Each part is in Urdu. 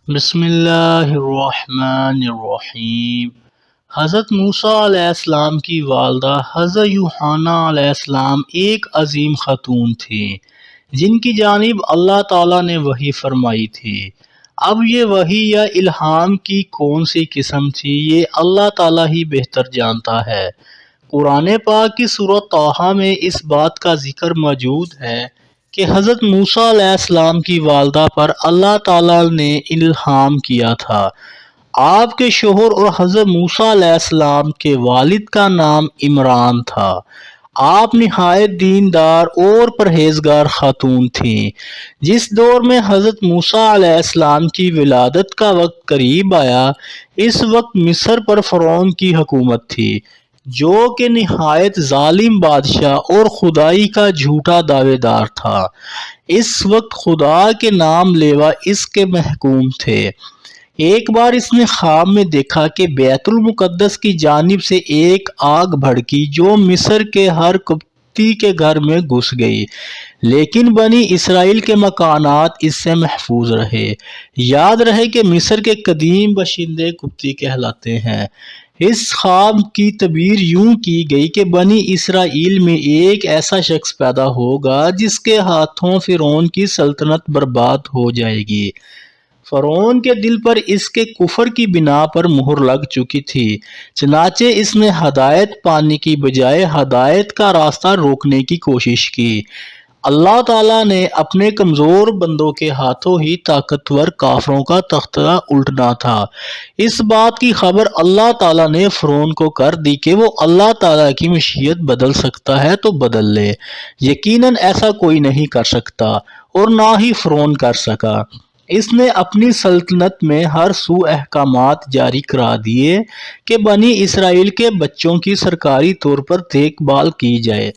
بسم اللہ الرحمن الرحیم۔ حضرت موسیٰ علیہ السلام کی والدہ حضرت یوحنا علیہ السلام ایک عظیم خاتون تھی جن کی جانب اللہ تعالیٰ نے وحی فرمائی تھی۔ اب یہ وحی یا الہام کی کون سی قسم تھی یہ اللہ تعالیٰ ہی بہتر جانتا ہے۔ قرآن پاک کی سورۃ طٰہٰ میں اس بات کا ذکر موجود ہے کہ حضرت موسیٰ علیہ السلام کی والدہ پر اللہ تعالیٰ نے الہام کیا تھا۔ آپ کے شوہر اور حضرت موسیٰ علیہ السلام کے والد کا نام عمران تھا۔ آپ نہایت دیندار اور پرہیزگار خاتون تھیں۔ جس دور میں حضرت موسیٰ علیہ السلام کی ولادت کا وقت قریب آیا، اس وقت مصر پر فرعون کی حکومت تھی، جو کہ نہایت ظالم بادشاہ اور خدائی کا جھوٹا دعوے دار تھا۔ اس وقت خدا کے نام لیوا اس کے محکوم تھے۔ ایک بار اس نے خواب میں دیکھا کہ بیت المقدس کی جانب سے ایک آگ بھڑکی جو مصر کے ہر قبطی کے گھر میں گھس گئی، لیکن بنی اسرائیل کے مکانات اس سے محفوظ رہے۔ یاد رہے کہ مصر کے قدیم باشندے قبطی کہلاتے ہیں۔ اس خواب کی تعبیر یوں کی گئی کہ بنی اسرائیل میں ایک ایسا شخص پیدا ہوگا جس کے ہاتھوں فرعون کی سلطنت برباد ہو جائے گی۔ فرعون کے دل پر اس کے کفر کی بنا پر مہر لگ چکی تھی، چنانچہ اس نے ہدایت پانے کی بجائے ہدایت کا راستہ روکنے کی کوشش کی۔ اللہ تعالیٰ نے اپنے کمزور بندوں کے ہاتھوں ہی طاقتور کافروں کا تختہ الٹنا تھا۔ اس بات کی خبر اللہ تعالیٰ نے فرعون کو کر دی کہ وہ اللہ تعالیٰ کی مشیت بدل سکتا ہے تو بدل لے۔ یقیناً ایسا کوئی نہیں کر سکتا اور نہ ہی فرعون کر سکا۔ اس نے اپنی سلطنت میں ہر سو احکامات جاری کرا دیے کہ بنی اسرائیل کے بچوں کی سرکاری طور پر دیکھ بھال کی جائے۔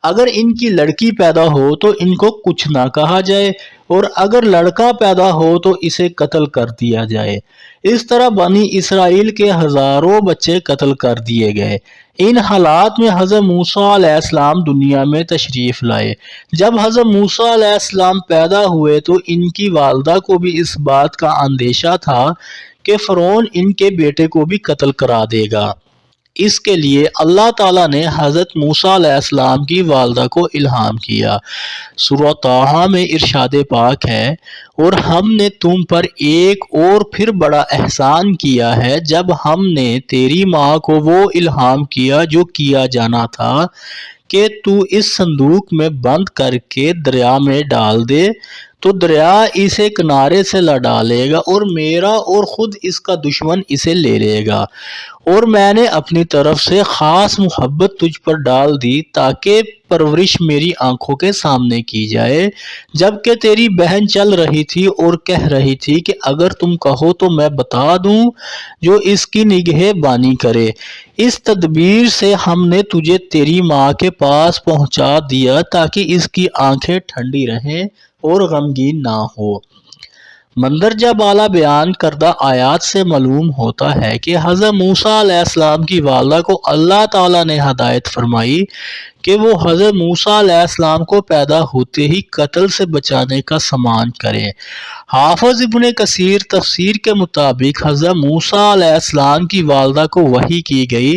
اگر ان کی لڑکی پیدا ہو تو ان کو کچھ نہ کہا جائے، اور اگر لڑکا پیدا ہو تو اسے قتل کر دیا جائے۔ اس طرح بنی اسرائیل کے ہزاروں بچے قتل کر دیے گئے۔ ان حالات میں حضرت موسیٰ علیہ السلام دنیا میں تشریف لائے۔ جب حضرت موسیٰ علیہ السلام پیدا ہوئے تو ان کی والدہ کو بھی اس بات کا اندیشہ تھا کہ فرعون ان کے بیٹے کو بھی قتل کرا دے گا۔ اس کے لیے اللہ تعالیٰ نے حضرت موسیٰ علیہ السلام کی والدہ کو الہام کیا۔ سورۃ طٰہٰ میں ارشاد پاک ہے، اور ہم نے تم پر ایک اور پھر بڑا احسان کیا ہے جب ہم نے تیری ماں کو وہ الہام کیا جو کیا جانا تھا کہ تو اس صندوق میں بند کر کے دریا میں ڈال دے، تو دریا اسے کنارے سے لا ڈالے گا اور میرا اور خود اس کا دشمن اسے لے لے گا۔ اور میں نے اپنی طرف سے خاص محبت تجھ پر ڈال دی تاکہ پرورش میری آنکھوں کے سامنے کی جائے، جبکہ تیری بہن چل رہی تھی اور کہہ رہی تھی کہ اگر تم کہو تو میں بتا دوں جو اس کی نگہبانی کرے۔ اس تدبیر سے ہم نے تجھے تیری ماں کے پاس پہنچا دیا تاکہ اس کی آنکھیں ٹھنڈی رہیں اور غمگین نہ ہو۔ مندرجہ بالا بیان کردہ آیات سے معلوم ہوتا ہے کہ حضرت موسیٰ علیہ السلام کی والدہ کو اللہ تعالیٰ نے ہدایت فرمائی کہ وہ حضرت موسیٰ علیہ السلام کو پیدا ہوتے ہی قتل سے بچانے کا سامان کریں۔ حافظ ابن کثیر تفسیر کے مطابق حضرت موسیٰ علیہ السلام کی والدہ کو وحی کی گئی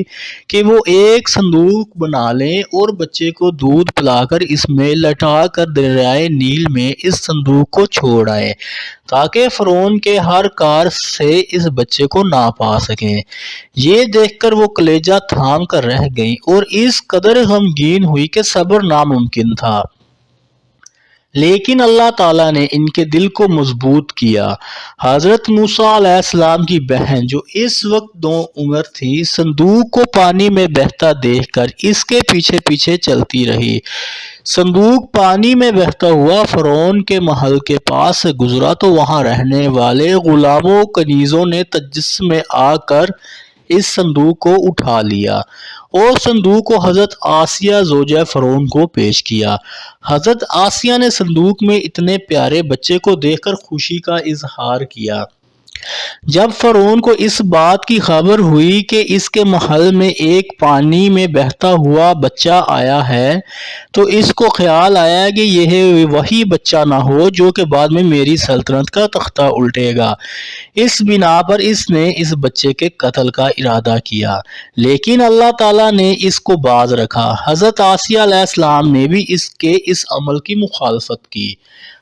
کہ وہ ایک صندوق بنا لیں اور بچے کو دودھ پلا کر اس میں لٹا کر دریائے نیل میں اس صندوق کو چھوڑ آئیں تاکہ فرعون کے ہر کار سے اس بچے کو نہ پا سکیں۔ یہ دیکھ کر وہ کلیجہ تھام کر رہ گئیں اور اس قدر غمگین ہوئی کہ صبر ناممکن تھا، لیکن اللہ تعالیٰ نے ان کے دل کو مضبوط کیا۔ حضرت موسیٰ علیہ السلام کی بہن جو اس وقت 9 عمر تھی، صندوق کو پانی میں بہتا دیکھ کر اس کے پیچھے پیچھے چلتی رہی۔ صندوق پانی میں بہتا ہوا فرعون کے محل کے پاس سے گزرا تو وہاں رہنے والے غلاموں کنیزوں نے تجسس میں آ کر اس صندوق کو اٹھا لیا اور صندوق کو حضرت آسیہ زوجہ فرعون کو پیش کیا۔ حضرت آسیہ نے صندوق میں اتنے پیارے بچے کو دیکھ کر خوشی کا اظہار کیا۔ جب فرعون کو اس بات کی خبر ہوئی کہ اس کے محل میں ایک پانی میں بہتا ہوا بچہ آیا ہے تو اس کو خیال آیا کہ یہ وہی بچہ نہ ہو جو کہ بعد میں میری سلطنت کا تختہ الٹے گا۔ اس بنا پر اس نے اس بچے کے قتل کا ارادہ کیا، لیکن اللہ تعالیٰ نے اس کو باز رکھا۔ حضرت آسیہ علیہ السلام نے بھی اس عمل کی مخالفت کی۔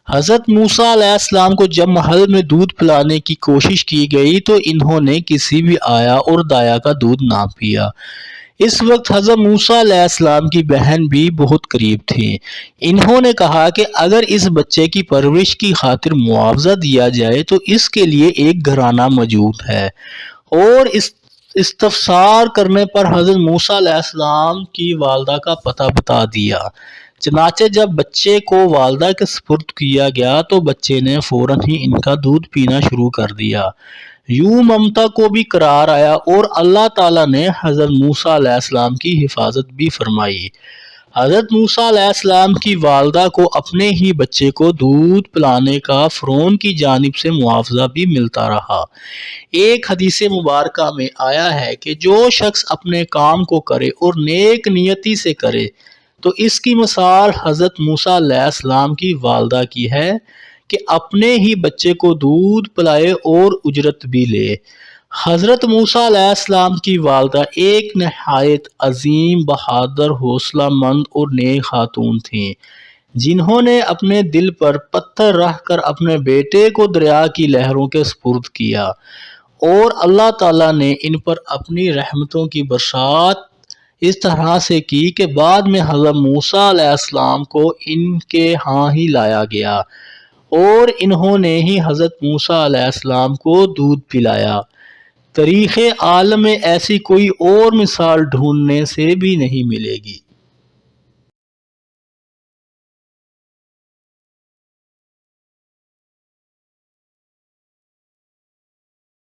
حضرت موسیٰ علیہ السلام کو جب محل میں دودھ پلانے کی کوشش کی گئی تو انہوں نے کسی بھی آیا اور دایا کا دودھ نہ پیا۔ اس وقت حضرت موسیٰ علیہ السلام کی بہن بھی بہت قریب تھی۔ انہوں نے کہا کہ اگر اس بچے کی پرورش کی خاطر معاوضہ دیا جائے تو اس کے لیے ایک گھرانہ موجود ہے، اور استفسار کرنے پر حضرت موسیٰ علیہ السلام کی والدہ کا پتہ بتا دیا۔ چنانچہ جب بچے کو والدہ کے سپرد کیا گیا تو بچے نے فوراً ہی ان کا دودھ پینا شروع کر دیا۔ یوں ممتا کو بھی قرار آیا اور اللہ تعالیٰ نے حضرت موسیٰ علیہ السلام کی حفاظت بھی فرمائی۔ حضرت موسیٰ علیہ السلام کی والدہ کو اپنے ہی بچے کو دودھ پلانے کا فرعون کی جانب سے معاوضہ بھی ملتا رہا۔ ایک حدیث مبارکہ میں آیا ہے کہ جو شخص اپنے کام کو کرے اور نیک نیتی سے کرے تو اس کی مثال حضرت موسیٰ علیہ السلام کی والدہ کی ہے کہ اپنے ہی بچے کو دودھ پلائے اور اجرت بھی لے۔ حضرت موسیٰ علیہ السلام کی والدہ ایک نہایت عظیم، بہادر، حوصلہ مند اور نیک خاتون تھیں، جنہوں نے اپنے دل پر پتھر رکھ کر اپنے بیٹے کو دریا کی لہروں کے سپرد کیا، اور اللہ تعالیٰ نے ان پر اپنی رحمتوں کی برسات اس طرح سے کی کہ بعد میں حضرت موسیٰ علیہ السلام کو ان کے ہاں ہی لایا گیا اور انہوں نے ہی حضرت موسیٰ علیہ السلام کو دودھ پلایا۔ تاریخ عالم میں ایسی کوئی اور مثال ڈھونڈنے سے بھی نہیں ملے گی۔